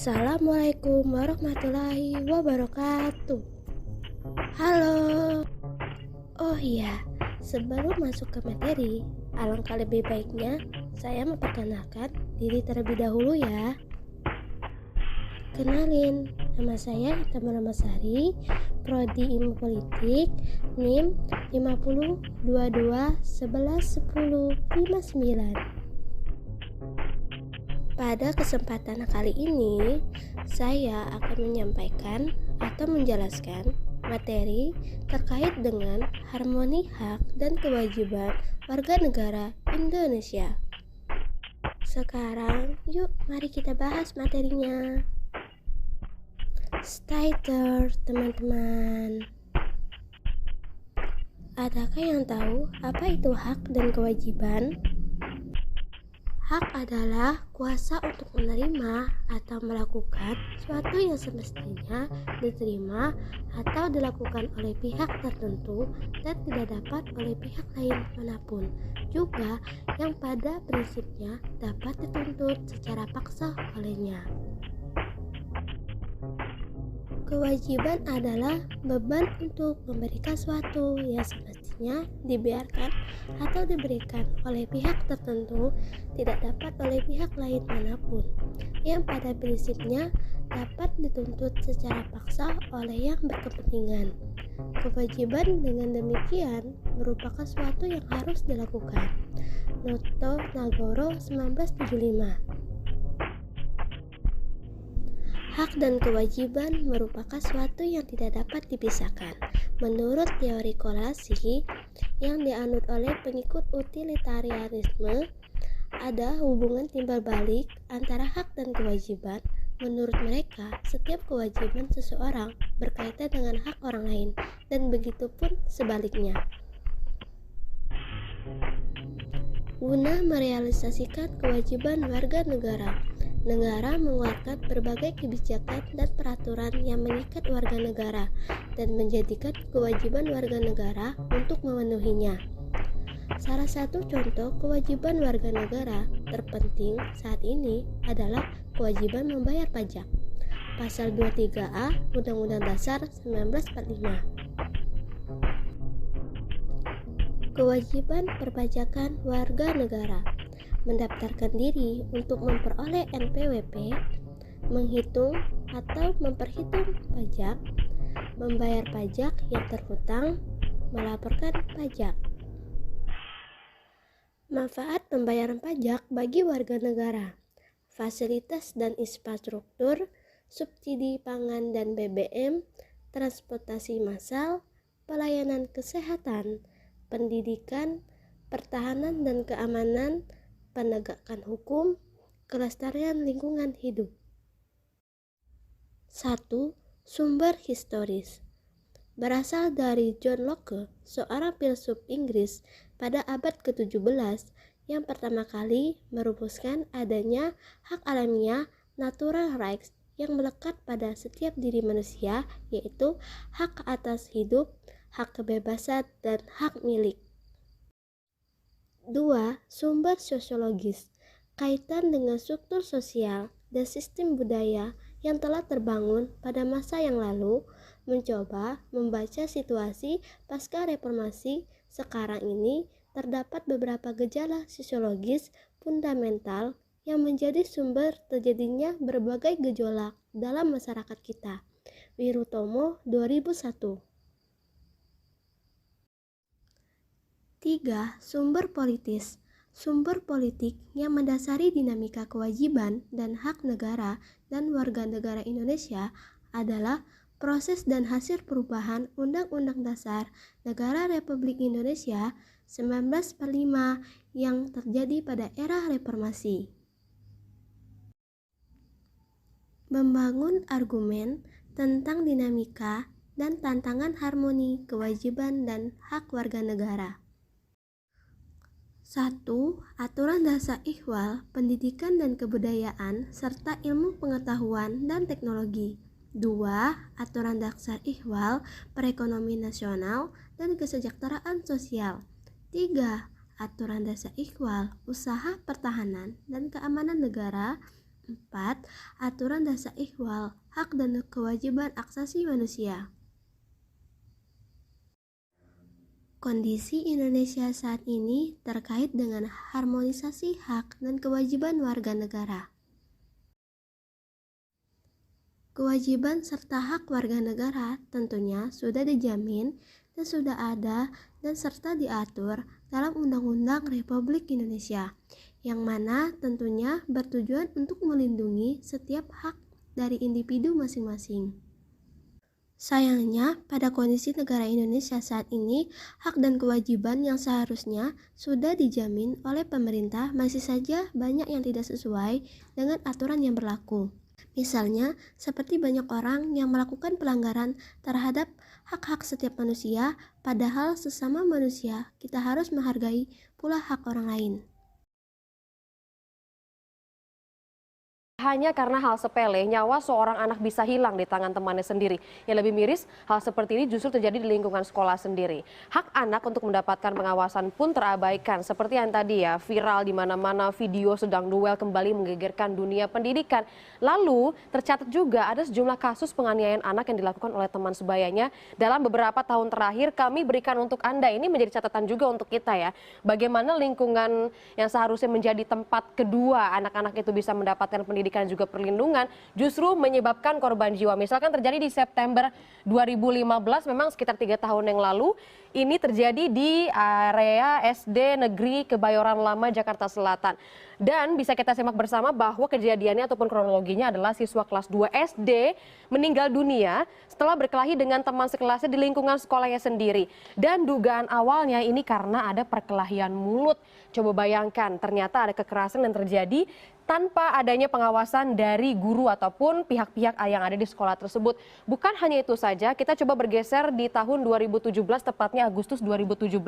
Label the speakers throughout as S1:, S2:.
S1: Assalamualaikum warahmatullahi wabarakatuh. Halo. Oh iya, sebelum masuk ke materi, alangkah lebih baiknya saya memperkenalkan diri terlebih dahulu ya. Kenalin, nama saya Ita Maramasari, Prodi Ilmu Politik, NIM 5022111059. Pada kesempatan kali ini, saya akan menyampaikan atau menjelaskan materi terkait dengan harmoni hak dan kewajiban warga negara Indonesia. Sekarang, yuk mari kita bahas materinya. Stay tuned, teman-teman. Adakah yang tahu apa itu hak dan kewajiban? Hak adalah kuasa untuk menerima atau melakukan sesuatu yang semestinya diterima atau dilakukan oleh pihak tertentu dan tidak dapat oleh pihak lain manapun. Juga yang pada prinsipnya dapat dituntut secara paksa olehnya. Kewajiban adalah beban untuk memberikan sesuatu yang semestinya dibiarkan atau diberikan oleh pihak tertentu tidak dapat oleh pihak lain manapun, yang pada prinsipnya dapat dituntut secara paksa oleh yang berkepentingan. Kewajiban dengan demikian merupakan sesuatu yang harus dilakukan. Noto Nagoro 1975. Hak dan kewajiban merupakan suatu yang tidak dapat dipisahkan. Menurut teori korelasi yang dianut oleh pengikut utilitarianisme, ada hubungan timbal balik antara hak dan kewajiban. Menurut mereka, setiap kewajiban seseorang berkaitan dengan hak orang lain, dan begitu pun sebaliknya. Guna merealisasikan kewajiban warga negara, negara mengeluarkan berbagai kebijakan dan peraturan yang mengikat warga negara dan menjadikan kewajiban warga negara untuk memenuhinya. Salah satu contoh kewajiban warga negara terpenting saat ini adalah kewajiban membayar pajak. Pasal 23A Undang-Undang Dasar 1945. Kewajiban perpajakan warga negara: mendaftarkan diri untuk memperoleh NPWP, menghitung atau memperhitung pajak, membayar pajak yang terhutang, melaporkan pajak. Manfaat pembayaran pajak bagi warga negara: fasilitas dan infrastruktur, subsidi pangan dan BBM, transportasi massal, pelayanan kesehatan, pendidikan, pertahanan dan keamanan, penegakan hukum, kelestarian lingkungan hidup. 1. Sumber historis. Berasal dari John Locke, seorang filsuf Inggris pada abad ke-17 yang pertama kali merumuskan adanya hak alamiah natural rights yang melekat pada setiap diri manusia, yaitu hak atas hidup, hak kebebasan, dan hak milik. 2. Sumber sosiologis. Kaitan dengan struktur sosial dan sistem budaya yang telah terbangun pada masa yang lalu, mencoba membaca situasi pasca reformasi sekarang ini. Terdapat beberapa gejala sosiologis fundamental yang menjadi sumber terjadinya berbagai gejolak dalam masyarakat kita. Wirutomo 2001. 3. Sumber politis. Sumber politik yang mendasari dinamika kewajiban dan hak negara dan warga negara Indonesia adalah proses dan hasil perubahan Undang-Undang Dasar Negara Republik Indonesia 1945 yang terjadi pada era reformasi. Membangun argumen tentang dinamika dan tantangan harmoni kewajiban dan hak warga negara. 1. Aturan Dasar Ihwal Pendidikan dan Kebudayaan serta Ilmu Pengetahuan dan Teknologi. 2. Aturan Dasar Ihwal Perekonomian Nasional dan Kesejahteraan Sosial. 3. Aturan Dasar Ihwal Usaha Pertahanan dan Keamanan Negara. 4. Aturan dasar ihwal, hak dan kewajiban asasi manusia. Kondisi Indonesia saat ini terkait dengan harmonisasi hak dan kewajiban warga negara. Kewajiban serta hak warga negara tentunya sudah dijamin dan sudah ada dan serta diatur dalam Undang-Undang Republik Indonesia, yang mana tentunya bertujuan untuk melindungi setiap hak dari individu masing-masing. Sayangnya, pada kondisi negara Indonesia saat ini, hak dan kewajiban yang seharusnya sudah dijamin oleh pemerintah masih saja banyak yang tidak sesuai dengan aturan yang berlaku. Misalnya, seperti banyak orang yang melakukan pelanggaran terhadap hak-hak setiap manusia, padahal sesama manusia kita harus menghargai pula hak orang lain.
S2: Hanya karena hal sepele, nyawa seorang anak bisa hilang di tangan temannya sendiri. Yang lebih miris, hal seperti ini justru terjadi di lingkungan sekolah sendiri. Hak anak untuk mendapatkan pengawasan pun terabaikan. Seperti yang tadi ya, viral di mana-mana video sedang duel kembali menggegerkan dunia pendidikan. Lalu, tercatat juga ada sejumlah kasus penganiayaan anak yang dilakukan oleh teman sebayanya. Dalam beberapa tahun terakhir, kami berikan untuk Anda, ini menjadi catatan juga untuk kita ya. Bagaimana lingkungan yang seharusnya menjadi tempat kedua anak-anak itu bisa mendapatkan pendidikan dan juga perlindungan justru menyebabkan korban jiwa. Misalkan terjadi di September 2015, memang sekitar 3 tahun yang lalu, ini terjadi di area SD Negeri Kebayoran Lama, Jakarta Selatan. Dan bisa kita simak bersama bahwa kejadiannya ataupun kronologinya adalah siswa kelas 2 SD meninggal dunia setelah berkelahi dengan teman sekelasnya di lingkungan sekolahnya sendiri. Dan dugaan awalnya ini karena ada perkelahian mulut. Coba bayangkan, ternyata ada kekerasan yang terjadi tanpa adanya pengawasan dari guru ataupun pihak-pihak yang ada di sekolah tersebut. Bukan hanya itu saja, kita coba bergeser di tahun 2017, tepatnya Agustus 2017,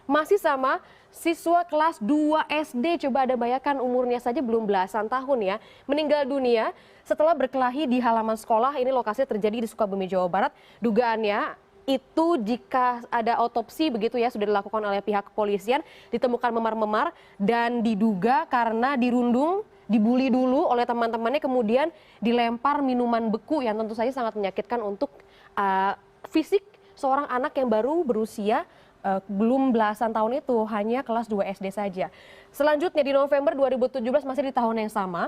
S2: masih sama siswa kelas 2 SD, coba ada bayangkan umurnya saja belum belasan tahun ya, meninggal dunia setelah berkelahi di halaman sekolah. Ini lokasinya terjadi di Sukabumi, Jawa Barat. Dugaannya itu jika ada otopsi begitu ya sudah dilakukan oleh pihak kepolisian, ditemukan memar-memar dan diduga karena dirundung, dibully dulu oleh teman-temannya, kemudian dilempar minuman beku yang tentu saja sangat menyakitkan untuk fisik seorang anak yang baru berusia belum belasan tahun itu, hanya kelas 2 SD saja. Selanjutnya di November 2017, masih di tahun yang sama,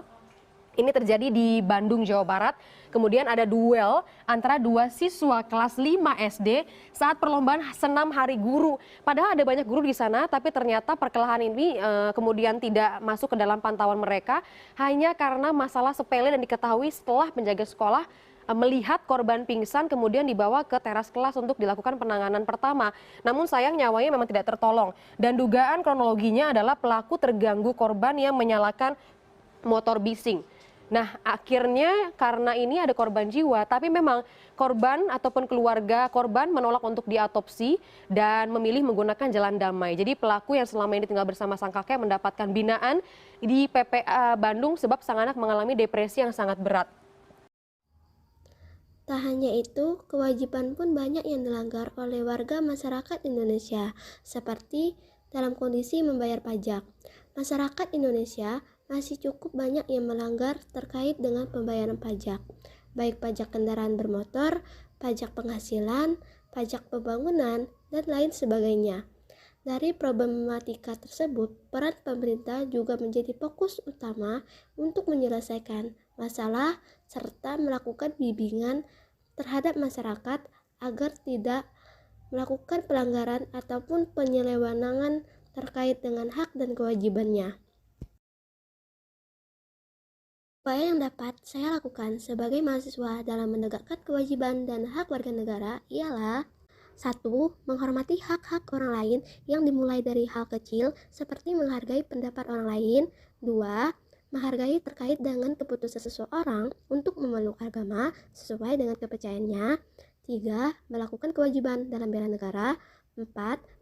S2: ini terjadi di Bandung, Jawa Barat. Kemudian ada duel antara dua siswa kelas 5 SD saat perlombaan senam Hari Guru. Padahal ada banyak guru di sana, tapi ternyata perkelahian ini kemudian tidak masuk ke dalam pantauan mereka hanya karena masalah sepele dan diketahui setelah penjaga sekolah melihat korban pingsan kemudian dibawa ke teras kelas untuk dilakukan penanganan pertama. Namun sayang nyawanya memang tidak tertolong. Dan dugaan kronologinya adalah pelaku terganggu korban yang menyalakan motor bising. Nah, akhirnya karena ini ada korban jiwa, tapi memang korban ataupun keluarga korban menolak untuk diotopsi dan memilih menggunakan jalan damai. Jadi pelaku yang selama ini tinggal bersama sang kakek mendapatkan binaan di PPA Bandung sebab sang anak mengalami depresi yang sangat berat.
S1: Tak hanya itu, kewajiban pun banyak yang dilanggar oleh warga masyarakat Indonesia, seperti dalam kondisi membayar pajak. Masyarakat Indonesia masih cukup banyak yang melanggar terkait dengan pembayaran pajak, baik pajak kendaraan bermotor, pajak penghasilan, pajak pembangunan, dan lain sebagainya. Dari problematika tersebut, peran pemerintah juga menjadi fokus utama untuk menyelesaikan masalah serta melakukan bimbingan terhadap masyarakat agar tidak melakukan pelanggaran ataupun penyelewengan terkait dengan hak dan kewajibannya. Upaya yang dapat saya lakukan sebagai mahasiswa dalam menegakkan kewajiban dan hak warga negara ialah 1. Menghormati hak-hak orang lain yang dimulai dari hal kecil seperti menghargai pendapat orang lain. 2. Menghargai terkait dengan keputusan seseorang untuk memeluk agama sesuai dengan kepercayaannya. 3. Melakukan kewajiban dalam bela negara. 4.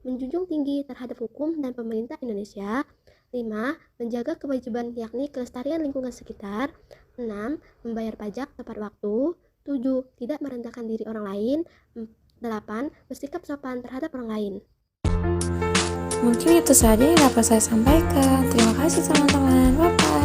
S1: Menjunjung tinggi terhadap hukum dan pemerintah Indonesia. 5. Menjaga kewajiban yakni kelestarian lingkungan sekitar. 6. Membayar pajak tepat waktu. 7. Tidak merendahkan diri orang lain. 8. Bersikap sopan terhadap orang lain.
S3: Mungkin itu saja yang dapat saya sampaikan. Terima kasih teman-teman. Bye-bye.